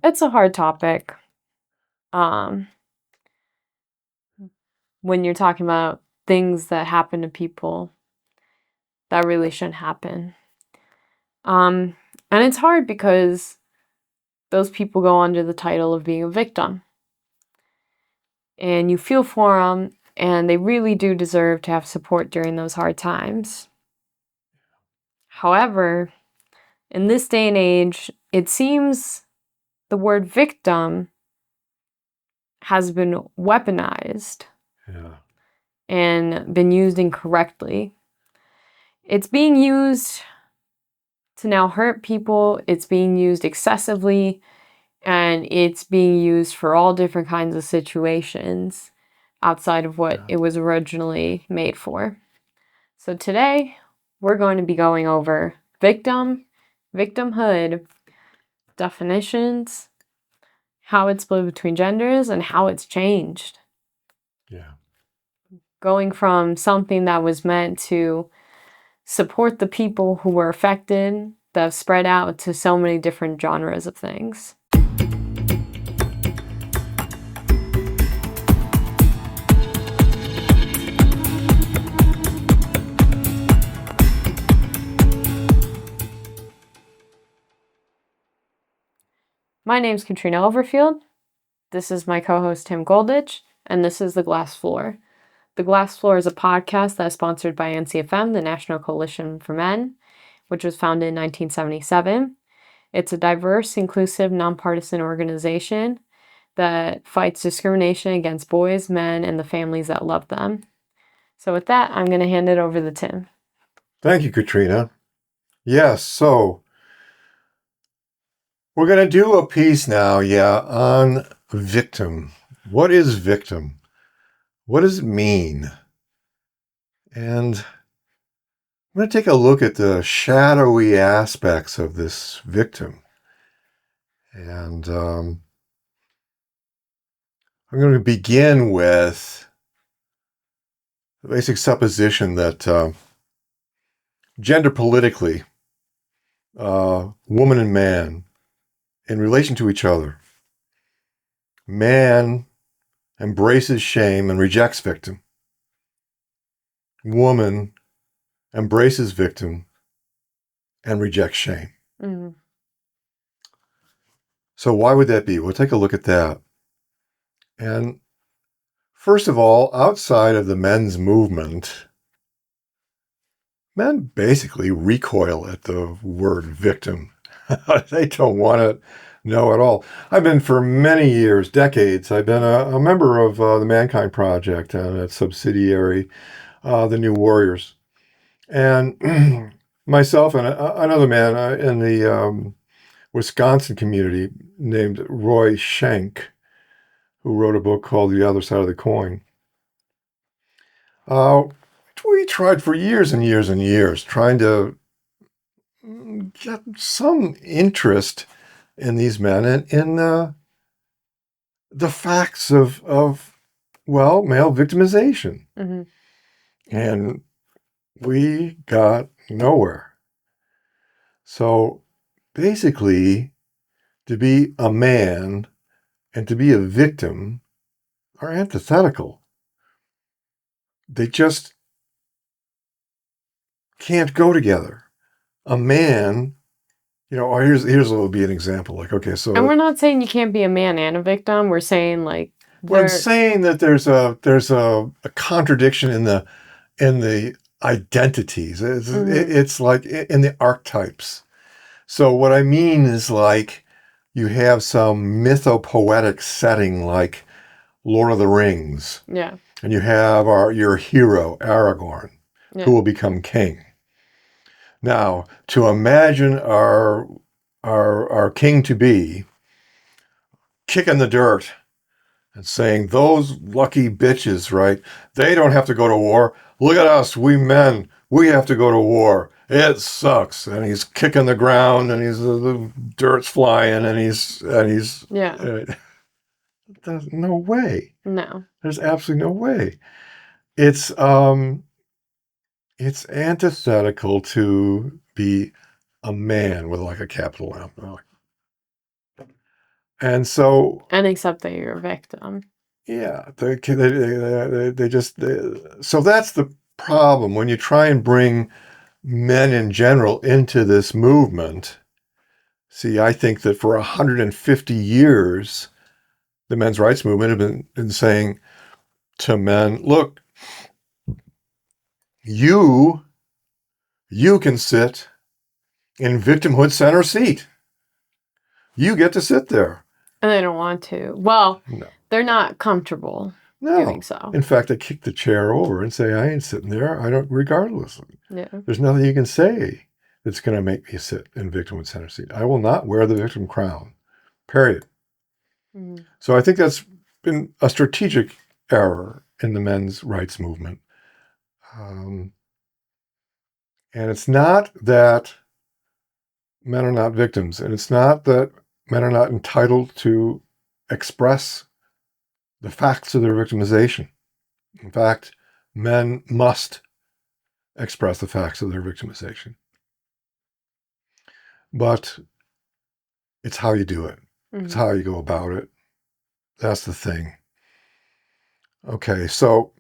It's a hard topic. Um, when you're talking about things that happen to people that really shouldn't happen. Um, and it's hard because those people go under the title of being a victim. And you feel for them, and they really do deserve to have support during those hard times. However, in this day and age, it seems the word victim has been weaponized Yeah. and been used incorrectly. It's being used to now hurt people, it's being used excessively, and it's being used for all different kinds of situations outside of what it was originally made for. So today, we're going to be going over victim, victimhood, definitions, how it's split between genders, and how it's changed. Yeah. Going from something that was meant to support the people who were affected, that have spread out to so many different genres of things. My name's Katrina Overfield. This is my co-host Tim Golditch, and this is The Glass Floor. The Glass Floor is a podcast that is sponsored by NCFM, the National Coalition for Men, which was founded in 1977. It's a diverse, inclusive, nonpartisan organization that fights discrimination against boys, men, and the families that love them. So with that, I'm going to hand it over to Tim. Thank you, Katrina. Yes, so we're going to do a piece now, on victim. What is victim? What does it mean? And I'm going to take a look at the shadowy aspects of this victim. And I'm going to begin with the basic supposition that gender politically, woman and man, in relation to each other, man embraces shame and rejects victim. Woman embraces victim and rejects shame. Mm-hmm. So why would that be? We'll take a look at that. And first of all, outside of the men's movement, men basically recoil at the word victim. They don't want to know at all. I've been for many years, decades, I've been a member of the Mankind Project and its subsidiary, the New Warriors. And myself and another man in the Wisconsin community named Roy Schenk, who wrote a book called The Other Side of the Coin. We tried for years and years and years trying to get some interest in these men and in the facts of male victimization. Mm-hmm. And we got nowhere. So basically, to be a man and to be a victim are antithetical. They just can't go together. A man, here's what would be an example. Like, okay, so And we're not saying you can't be a man and a victim. We're saying I'm saying that there's a contradiction in the identities. It's like in the archetypes. So what I mean is like you have some mythopoetic setting like Lord of the Rings. Yeah. And you have your hero, Aragorn, who will become king. Now, to imagine our king-to-be kicking the dirt and saying, those lucky bitches, right? They don't have to go to war. Look at us, we men. We have to go to war. It sucks. And he's kicking the ground, and the dirt's flying, and he's yeah. There's no way. No. There's absolutely no way. It's antithetical to be a man with like a capital M. And so, And accept that you're a victim. yeah, so that's the problem when you try and bring men in general into this movement. See, I think that for 150 years, the men's rights movement have been saying to men, look, you can sit in victimhood center seat. You get to sit there. And they don't want to. Well, No. they're not comfortable doing so. In fact, I kick the chair over and say, I ain't sitting there. I don't, regardless. Yeah. There's nothing you can say that's going to make me sit in victimhood center seat. I will not wear the victim crown, period. Mm. So I think that's been a strategic error in the men's rights movement. And it's not that men are not victims, and it's not that men are not entitled to express the facts of their victimization. In fact, men must express the facts of their victimization. But it's how you do it. It's how you go about it. That's the thing. Okay, so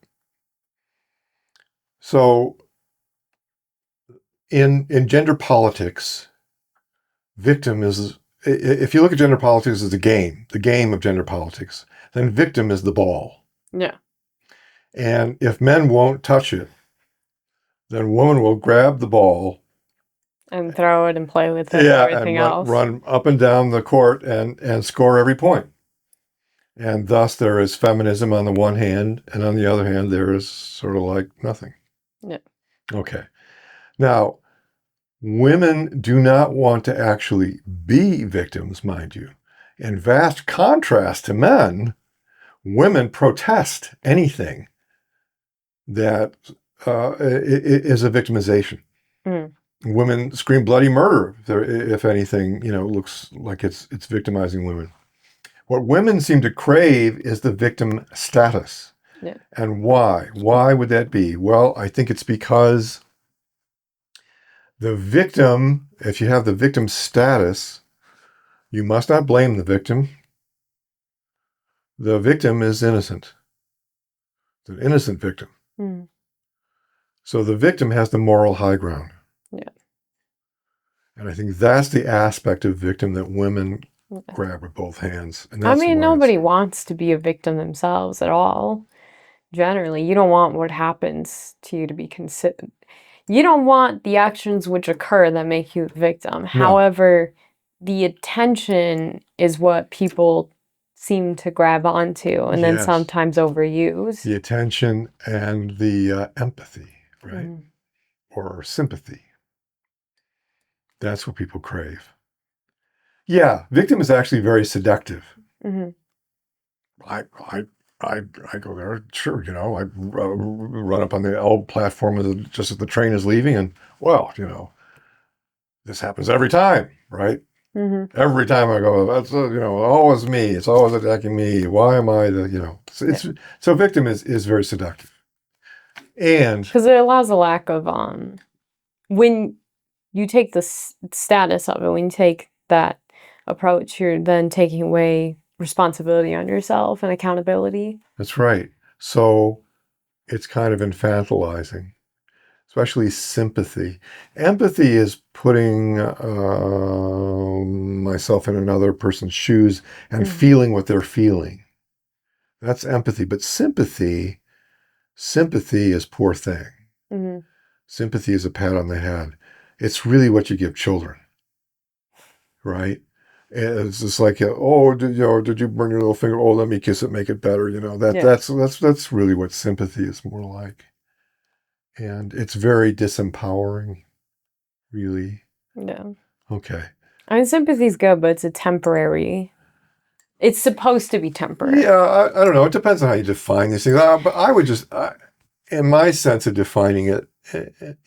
in gender politics, victim is, if you look at gender politics as the game of gender politics, then victim is the ball. Yeah. And if men won't touch it, then women will grab the ball and throw it and play with it and everything and else. run up and down the court and score every point. And thus there is feminism on the one hand, and on the other hand, there is sort of like nothing. Yeah. Okay. Now, women do not want to actually be victims, mind you. In vast contrast to men, women protest anything that is a victimization. Mm. Women scream bloody murder if anything, looks like it's victimizing women. What women seem to crave is the victim status. Yeah. And why? Why would that be? Well, I think it's because the victim, if you have the victim status, you must not blame the victim. The victim is innocent. It's an innocent victim. Mm. So the victim has the moral high ground. Yeah. And I think that's the aspect of victim that women Yeah. grab with both hands. And I that's mean, nobody wants to be a victim themselves at all. Generally, you don't want what happens to you to be considered. You don't want the actions which occur that make you the victim. No. However, the attention is what people seem to grab onto and then Yes. sometimes overuse. The attention and the empathy, right? Mm. Or sympathy. That's what people crave. Yeah, victim is actually very seductive. Mm-hmm. I go there, sure, I run up on the old platform just as the train is leaving, and well, this happens every time, right? Mm-hmm. Every time I go, that's always me. It's always attacking me. Why am I So victim is very seductive, and Because it allows a lack of when you take the status of it, when you take that approach, you're then taking away responsibility on yourself and accountability. that's right. So it's kind of infantilizing, especially sympathy. Empathy is putting myself in another person's shoes and feeling what they're feeling. That's empathy. But sympathy is poor thing. Mm-hmm. Sympathy is a pat on the head. It's really what you give children, right? And it's just like, did you burn your little finger? Oh, let me kiss it, make it better. That's really what sympathy is more like. And it's very disempowering, really. Yeah. Okay. I mean, sympathy's good, but it's supposed to be temporary. Yeah, I don't know. It depends on how you define these things. But I would just, in my sense of defining it,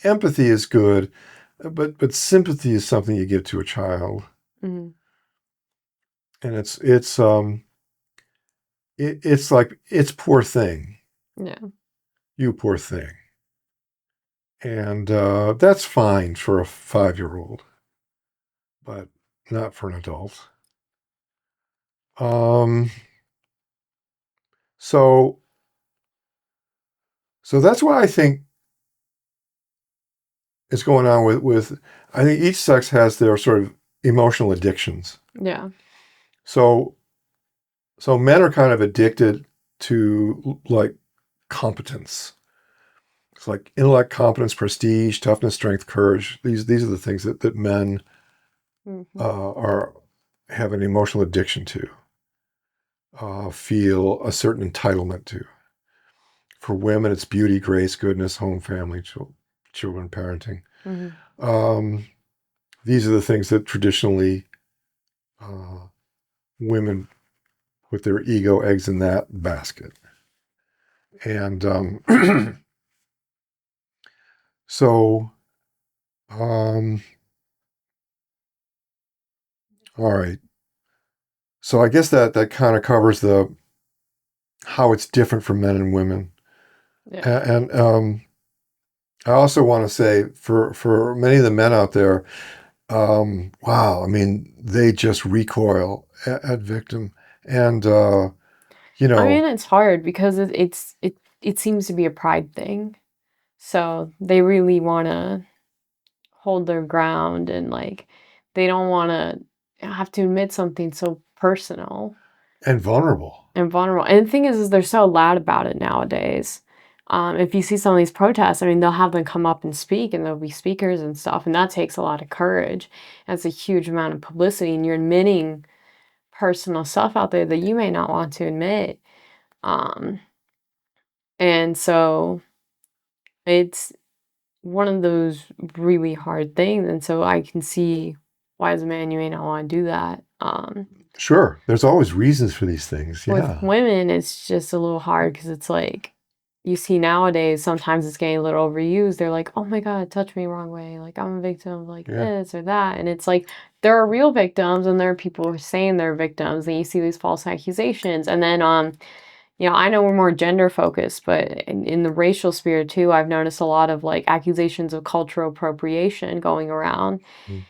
empathy is good, but sympathy is something you give to a child. Mm-hmm. And it's like, it's poor thing. Yeah. You poor thing. And that's fine for a 5-year-old, but not for an adult. Um, so that's why I think is going on with I think each sex has their sort of emotional addictions. Yeah. So men are kind of addicted to like competence. It's like intellect, competence, prestige, toughness, strength, courage. These are the things that men Hmm. are have an emotional addiction to, feel a certain entitlement to. For women, it's beauty, grace, goodness, home, family, children, parenting. Hmm. Um, these are the things that traditionally uh, women put their ego eggs in that basket. And so, um, all right. So I guess that kind of covers the how it's different for men and women. Yeah. And I also want to say for many of the men out there, wow, I mean, they just recoil at victim, and you I know, mean, it's hard because it seems to be a pride thing. So they really want to hold their ground and like they don't want to have to admit something so personal and vulnerable. and vulnerable. And the thing is they're so loud about it nowadays. If you see some of these protests, I mean, they'll have them come up and speak, and there'll be speakers and stuff, and that takes a lot of courage. That's a huge amount of publicity, and you're admitting personal stuff out there that you may not want to admit. Um, and so it's one of those really hard things, and so I can see why as a man you may not want to do that. Sure, there's always reasons for these things. With Yeah, women, it's just a little hard because it's like you see nowadays sometimes it's getting a little overused. They're like, "Oh my God, touch me wrong way. Like I'm a victim of like yeah, this or that." And it's like there are real victims and there are people who are saying they're victims and you see these false accusations. And then I know we're more gender focused, but in the racial sphere too, I've noticed a lot of like accusations of cultural appropriation going around. mm,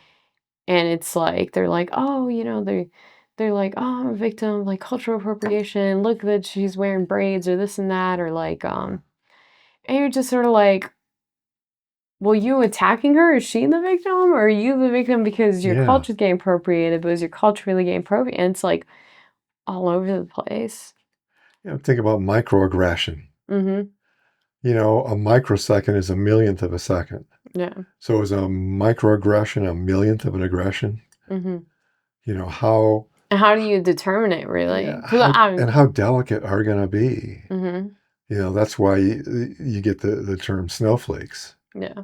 And it's like they're like, "Oh, they're like, "Oh, I'm a victim of like cultural appropriation. Look that she's wearing braids or this and that," or like, and you're just sort of like, well, you attacking her? Is she the victim? Or are you the victim because your yeah. culture's getting appropriated, but is your culture really getting appropriated? And it's like all over the place. Think about microaggression. Mm-hmm. A microsecond is a millionth of a second. Yeah. So is a microaggression a millionth of an aggression? Mm-hmm. How And how do you determine it really? yeah, Because I'm. how delicate are going to be? Mm-hmm. That's why you get the term snowflakes. Yeah.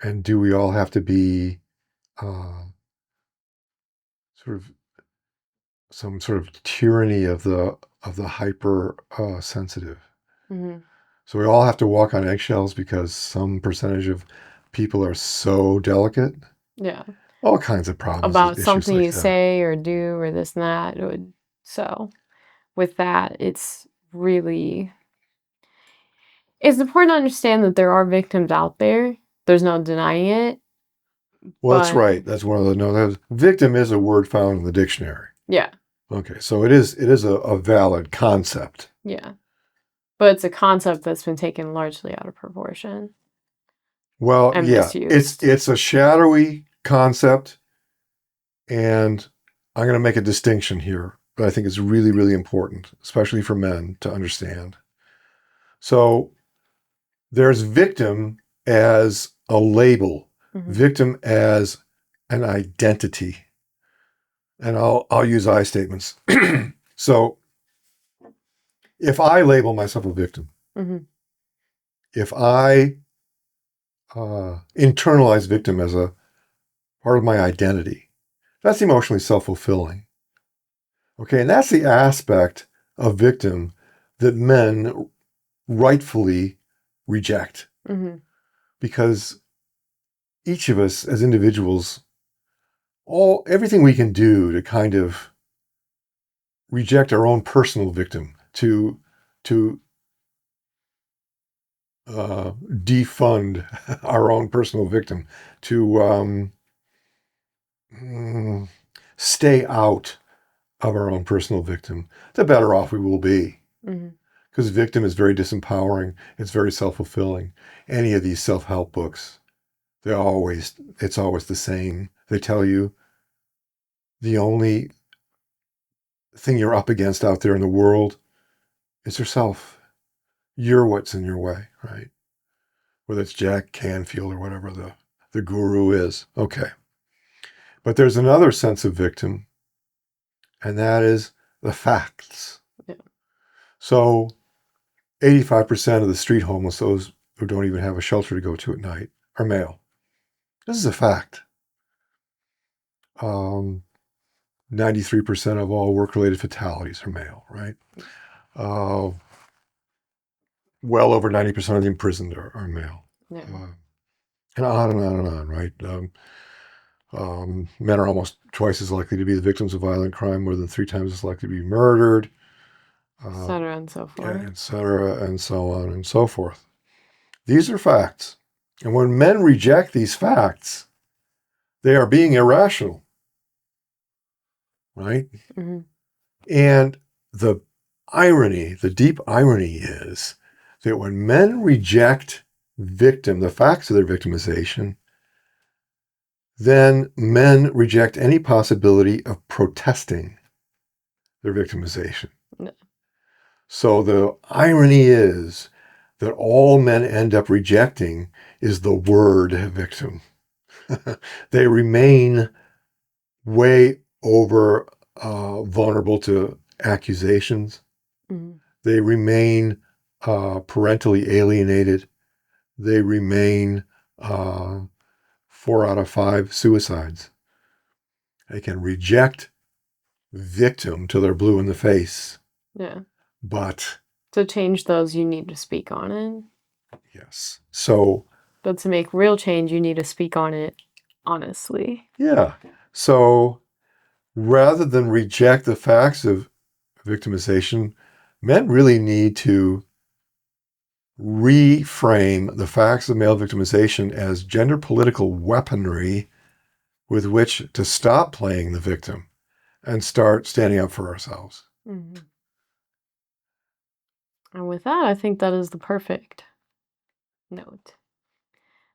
And do we all have to be uh, sort of some sort of tyranny of the hyper sensitive? Mm-hmm. So we all have to walk on eggshells because some percentage of people are so delicate. Yeah. All kinds of problems, About issues something like you that. say or do or this and that. So with that, it's important to understand that there are victims out there. There's no denying it, Well, that's but right. That's one of the no. Victim is a word found in the dictionary. yeah, Okay, so it is a valid concept. yeah. But it's a concept that's been taken largely out of proportion Well, and yeah, it's misused. it's a shadowy concept, and I'm going to make a distinction here that I think is really, really important, especially for men to understand. So there's victim as a label, Hmm. victim as an identity, and I'll use I statements. So if I label myself a victim, Hmm. if I internalize victim as a part of my identity, that's emotionally self-fulfilling. Okay, and that's the aspect of victim that men rightfully reject Hmm. because each of us as individuals, all everything we can do to kind of reject our own personal victim, to defund our own personal victim, to stay out of our own personal victim, the better off we will be. Mm-hmm. Because victim is very disempowering. It's very self-fulfilling. Any of these self-help books, it's always the same. They tell you the only thing you're up against out there in the world is yourself. You're what's in your way, right? Whether it's Jack Canfield or whatever the guru is. Okay. But there's another sense of victim, and that is the facts. Yeah. So 85% of the street homeless, those who don't even have a shelter to go to at night, are male. This is a fact. 93% of all work-related fatalities are male, right? Well over 90% of the imprisoned are male. Yeah. And on and on and on, right? Men are almost twice as likely to be the victims of violent crime, more than 3 times as likely to be murdered, Et cetera and so forth. et cetera, and so on and so forth. These are facts. And when men reject these facts, they are being irrational, right? Mm-hmm. And the deep irony is that when men reject the facts of their victimization, then men reject any possibility of protesting their victimization. No. So the irony is that all men end up rejecting is the word victim. They remain way over vulnerable to accusations. Mm-hmm. They remain parentally alienated. They remain 4 out of 5 suicides. They can reject victim till they're blue in the face. Yeah. But to change those, you need to speak on it. Yes. So. But to make real change, you need to speak on it honestly. Yeah. So rather than reject the facts of victimization, men really need to reframe the facts of male victimization as gender political weaponry with which to stop playing the victim and start standing up for ourselves. Mm-hmm. And with that, I think that is the perfect note.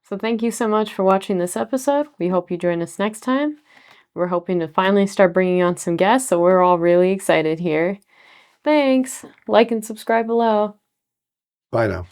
So thank you so much for watching this episode. We hope you join us next time. We're hoping to finally start bringing on some guests, so we're all really excited here. Thanks. Like and subscribe below. Bye now.